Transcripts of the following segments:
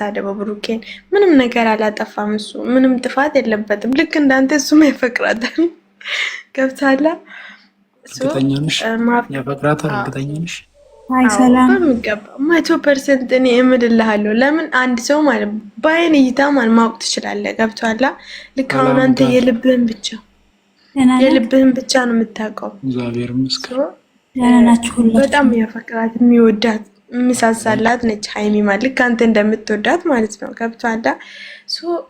አትሳደበው ብሩኬን። ምንም ነገር አላጠፋም እሱ ምንም ጥፋት የለበትም። ልክ እንዳንተ እሱም ያፈቅራታል። ገብታላ እርግጠኛ ነሽ? ያፈቅራታል? እርግጠኛ ነሽ? አይ ሰላም በሚገባ 100% እኔ እምልልሃለሁ። ለምን አንድ ሰው ማለት በአይን እይታ ማለት ማወቅ ትችላለህ። ገብቶሃል? ልክ አሁን አንተ የልብህን ብቻ ነው የምታውቀው። እግዚአብሔር ይመስገን በጣም ያፈቅራት የሚወዳት የሚሳሳላት ነች ሀይሚ ማለት ልክ አንተ እንደምትወዳት ማለት ነው። ገብቶሃል?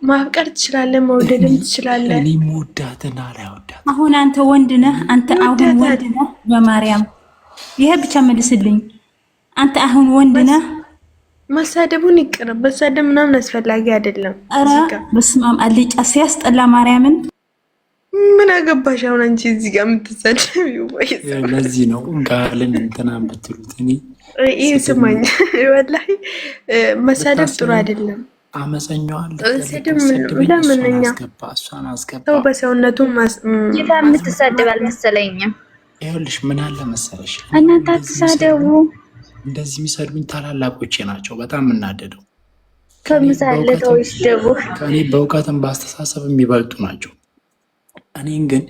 ማፍቀር ትችላለህ፣ መውደድም ትችላለህ። እኔ መውዳትና አላወዳት። አሁን አንተ ወንድ ነህ፣ አንተ አሁን ወንድ ነህ። በማርያም ይሄ ብቻ መልስልኝ። አንተ አሁን ወንድ ነህ። መሳደቡን ይቅር። መሳደብ ምናምን አስፈላጊ አይደለም። ኧረ በስመ አብ አልጫ ሲያስጠላ ማርያምን። ምን አገባሽ አሁን አንቺ እዚህ ጋር የምትሳደቢው? ለዚህ ነው ጋልን እንትናን ብትሉት እኔ ይሄ ስማኝ፣ ወላሂ መሳደብ ጥሩ አይደለም። አመፀኛዋል ለምን እኛ ሰው በሰውነቱ የምትሳደብ አልመሰለኝም። ይኸውልሽ ምን አለ መሰለሽ፣ እናንተ አትሳደቡ። እንደዚህ የሚሰድቡኝ ታላላቆቼ ናቸው። በጣም የምናደደው ከምሳለተው ይስደቡ። ከእኔ በእውቀትም በአስተሳሰብ የሚበልጡ ናቸው። እኔን ግን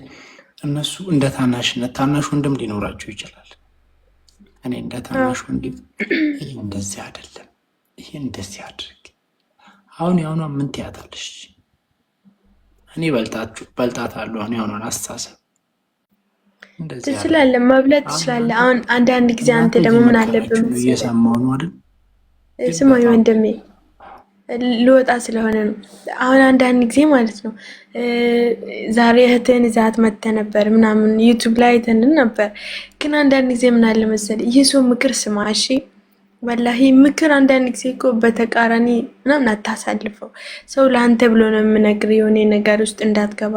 እነሱ እንደ ታናሽነት ታናሽ ወንድም ሊኖራቸው ይችላል። እኔ እንደ ታናሽ ወንድም ይህ እንደዚህ አይደለም፣ ይሄ እንደዚህ አድርግ። አሁን ያሁኗ ምን ትያታለሽ? እኔ በልጣታለሁ። አሁን ያሁኗን አስተሳሰብ ትችላለህ፣ መብለጥ ትችላለህ። አሁን አንዳንድ ጊዜ አንተ ደግሞ ምን አለብን እየሰማሁ ነው አይደል? ስማኝ ወንድሜ ልወጣ ስለሆነ ነው። አሁን አንዳንድ ጊዜ ማለት ነው ዛሬ እህትህን ይዛት መጥተህ ነበር ምናምን ዩቱብ ላይ አይተን ነበር። ግን አንዳንድ ጊዜ ምን አለ መሰለህ ይህ ሰው ምክር ስማ እሺ። ወላሂ ምክር አንዳንድ ጊዜ እኮ በተቃራኒ ምናምን አታሳልፈው። ሰው ለአንተ ብሎ ነው የምነግርህ የሆነ ነገር ውስጥ እንዳትገባ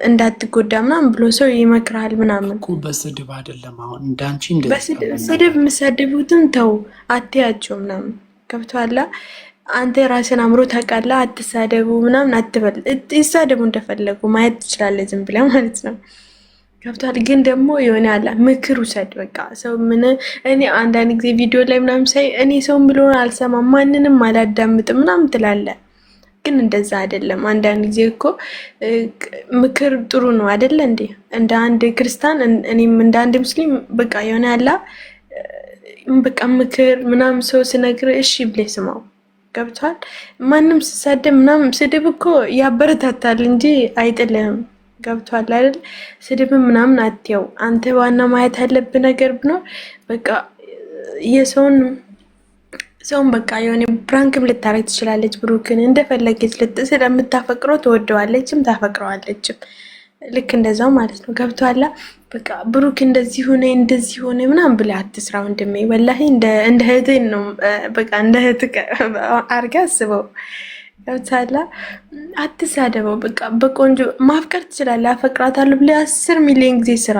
እንዳትጎዳ ምናምን ብሎ ሰው ይመክራል ምናምን እኮ በስድብ አይደለም። አሁን እንዳንቺ በስድብ የምሰድቡትን ተው አትያቸው ምናምን ገብቶሃል? አንተ ራስን አምሮ ታውቃለህ። አትሳደቡ ምናምን አትበል። ይሳደቡ እንደፈለጉ ማየት ትችላለህ ዝም ብለህ ማለት ነው። ገብቶሃል? ግን ደግሞ የሆነ ያለ ምክር ውሰድ። በቃ ሰው ምን እኔ አንዳንድ ጊዜ ቪዲዮ ላይ ምናምን ሳይ እኔ ሰውን ብሎን አልሰማም ማንንም አላዳምጥም ምናምን ትላለህ። ግን እንደዛ አይደለም። አንዳንድ ጊዜ እኮ ምክር ጥሩ ነው አይደለ እንዴ? እንደ አንድ ክርስቲያን እኔም እንደ አንድ ሙስሊም በቃ የሆነ ያለ በቃ ምክር ምናምን ሰው ሲነግር እሺ ብለህ ስማው። ገብቷል? ማንም ሲሳደብ ምናምን ስድብ እኮ ያበረታታል እንጂ አይጥልህም። ገብቷል አይደል? ስድብ ምናምን አትየው። አንተ ዋና ማየት ያለብህ ነገር ብኖር በቃ የሰውን በቃ የሆነ ፕራንክም ልታረግ ትችላለች። ብሩክን እንደፈለገች ስለምታፈቅረው ትወደዋለችም ታፈቅረዋለችም። ልክ እንደዛው ማለት ነው። ገብቷል? በቃ ብሩክ እንደዚህ ሆነ ምናምን ብለህ አትስራ ወንድሜ። ወላሂ እንደ እህትህ ነው በቃ እንደ እህትህ አድርገህ አስበው። ገብቷል? አትሳደበው። በቃ በቆንጆ ማፍቀር ትችላለህ። አፈቅራታለሁ ብለህ 10 ሚሊዮን ጊዜ ስራ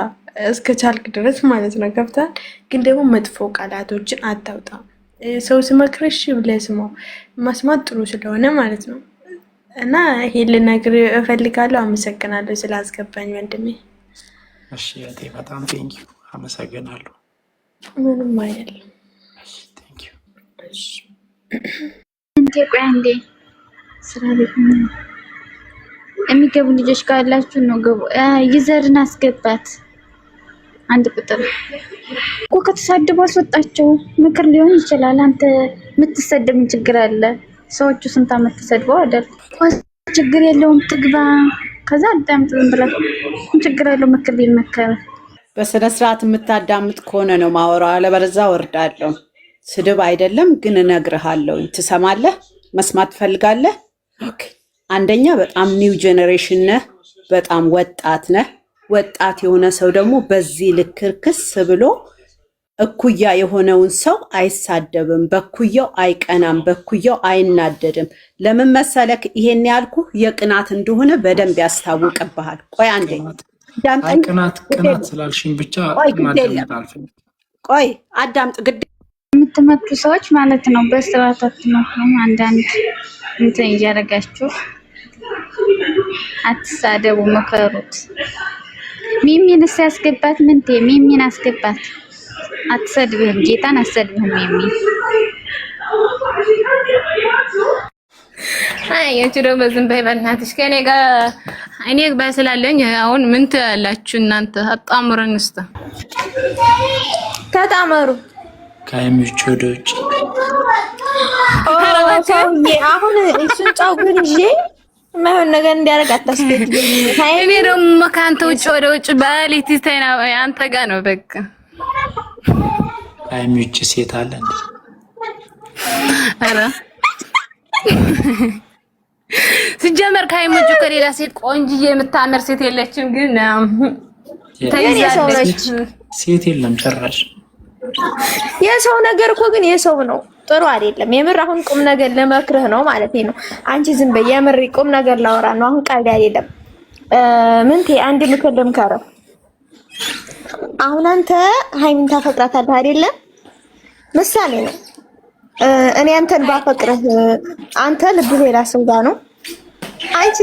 እስከ ቻልክ ድረስ ማለት ነው። ገብቷል? ግን ደግሞ መጥፎ ቃላቶችን አታውጣ። ሰው ሲመክርሽ ብለህ ስማው። መስማት ጥሩ ስለሆነ ማለት ነው። እና ይሄ ልነግርህ እፈልጋለሁ። አመሰግናለሁ ስላስገባኝ ወንድሜ። እሺ እህቴ በጣም ቴንኪው፣ አመሰግናለሁ። ምንም አይደለም። እሺ ቴንኪው። እሺ ቆይ አንዴ ስራ ቤት የሚገቡ ልጆች ካላችሁ ነው ገቡ። ይዘርን አስገባት። አንድ ቁጥር እኮ ከተሳደቡ አስወጣቸው። ምክር ሊሆን ይችላል። አንተ የምትሰደብ ችግር አለ? ሰዎቹ ስንት አመት ተሰድበው አይደል? ችግር የለውም ትግባ። ከዛ አዳምጥ ዝም ብለህ ችግር የለው ምክር ቢመከር በስነ ስርዓት የምታዳምጥ ከሆነ ነው ማወራው። አለበለዚያ ወርዳለሁ። ስድብ አይደለም ግን እነግርሃለሁ። ትሰማለህ? መስማት ትፈልጋለህ? ኦኬ። አንደኛ በጣም ኒው ጄኔሬሽን ነህ፣ በጣም ወጣት ነህ። ወጣት የሆነ ሰው ደግሞ በዚህ ልክ ክስ ብሎ እኩያ የሆነውን ሰው አይሳደብም፣ በኩያው አይቀናም፣ በኩያው አይናደድም። ለምን መሰለክ ይሄን ያልኩ የቅናት እንደሆነ በደንብ ያስታውቅብሃል። ቆይ አንዴ ቅናት ስላልሽኝ ብቻ ቆይ አዳምጥ። ግድ የምትመክሩ ሰዎች ማለት ነው በስርዓት አትመክሩም። አንዳንድ እንትን እያደረጋችሁ አትሳደቡ፣ መከሩት። ሚሚን ሲያስገባት ምንቴ ሚሚን አስገባት። አትሰድብህም፣ ጌታን አትሰድብህም። አንቺ ደግሞ ዝም በይ በእናትሽ። ከኔ ጋር እኔ ባስላለኝ አሁን ምን ትላላችሁ እናንተ? አጣምረን እስተ ተጣመሩ ከሚቹ ወዶች አሁን እሱን ጫው ግን ይዤ የማይሆን ነገር እንዲያደርግ አታስገድኝ። እኔ ደግሞ ከአንተ ውጭ ወደ ውጭ ባሊቲ ተይና አንተ ጋር ነው በቃ። ከሚቹ ሴት አለ እንዴ? አረ ሲጀመር ከሚቹ ከሌላ ሴት ቆንጅዬ የምታምር ሴት የለችም። ግን ተይዛለች። ሴት የለም ጭራሽ። የሰው ነገር እኮ ግን የሰው ነው፣ ጥሩ አይደለም። የምር አሁን ቁም ነገር ለመክርህ ነው ማለት ነው። አንቺ ዝም በይ። የምር ቁም ነገር ላወራ ነው አሁን፣ ቀልድ አይደለም። ምንቴ አንድ ምክር ልምከረው። አሁን አንተ ሀይሚን ታፈቅራታለህ አይደለ? ምሳሌ ነው። እኔ አንተን ባፈቅርህ አንተ ልብህ ሌላ ሰው ጋር ነው። አንቺ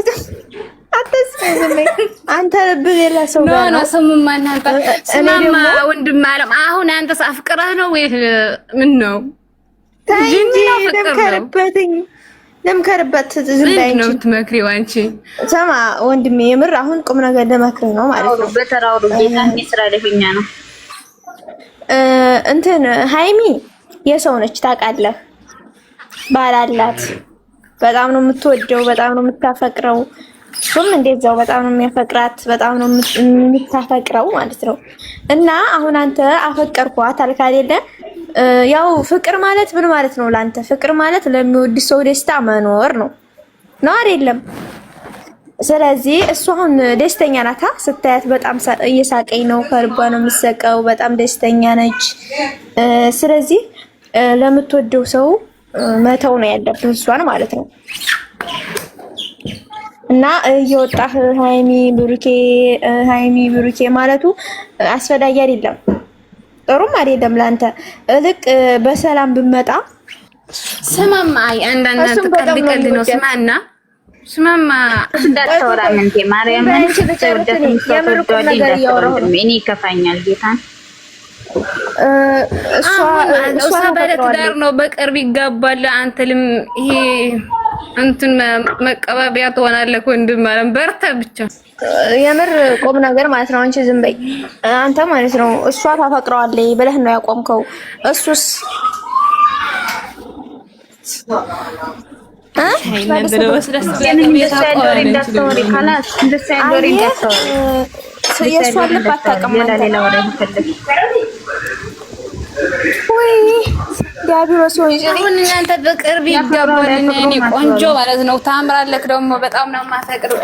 አንተ ልብህ ሌላ ሰው ጋር ነው። ስሙማ እናንተ ስማማ ወንድም አለም አሁን አንተ ሳፍቅረህ ነው ወይ ምን ነው? ለምከርበት ዝም በይ ነው የምትመክሪው አንቺ። ሰማ ወንድሜ የምር አሁን ቁም ነገር ለመክረህ ነው ማለት ነው። በተራው ጌታን ስራ ለኛ ነው። እንትን ሀይሚ የሰው ነች ታውቃለህ። ባል አላት። በጣም ነው የምትወደው፣ በጣም ነው የምታፈቅረው። እሱም እንደዛው በጣም ነው የሚያፈቅራት፣ በጣም ነው የምታፈቅረው ማለት ነው። እና አሁን አንተ አፈቀርኳት አልክ አይደለ? ያው ፍቅር ማለት ምን ማለት ነው ላንተ? ፍቅር ማለት ለሚወድ ሰው ደስታ መኖር ነው አይደለም? ስለዚህ እሱ አሁን ደስተኛ ናታ ስታያት፣ በጣም እየሳቀኝ ነው፣ ከልቧ ነው የምትሰቀው፣ በጣም ደስተኛ ነች። ስለዚህ ለምትወደው ሰው መተው ነው ያለብህ እሷን ማለት ነው። እና እየወጣህ ሃይሚ ብሩኬ ማለቱ አስፈላጊ አይደለም፣ ጥሩም አይደለም ላንተ። እልቅ በሰላም ብመጣ ስማማ። አይ አንዳንድ ተቀልቀል ነው ስማማ እንዳታወራ ምን ማርያም እኔ ይከፋኛል ጌታን። እሷ ባለትዳር ነው፣ በቅርብ ይጋባል። አንተልም ይሄ እንትን መቀባቢያ ትሆናለህ ወንድም ማለት በርታ ብቻ። የምር ቁም ነገር ማለት ነው። አንቺ ዝም በይ አንተ ማለት ነው። እሷ ታፈቅረዋለች ብለህ ነው ያቆምከው። እሱስ የእሷን ልብ አታውቅም አንተ። ወይ ዲያብሎስ ሆይ አሁን እናንተ በቅርብ ይጋባል። እኔ ቆንጆ ማለት ነው ታምራለህ። ደግሞ በጣም ነው የማፈቅረው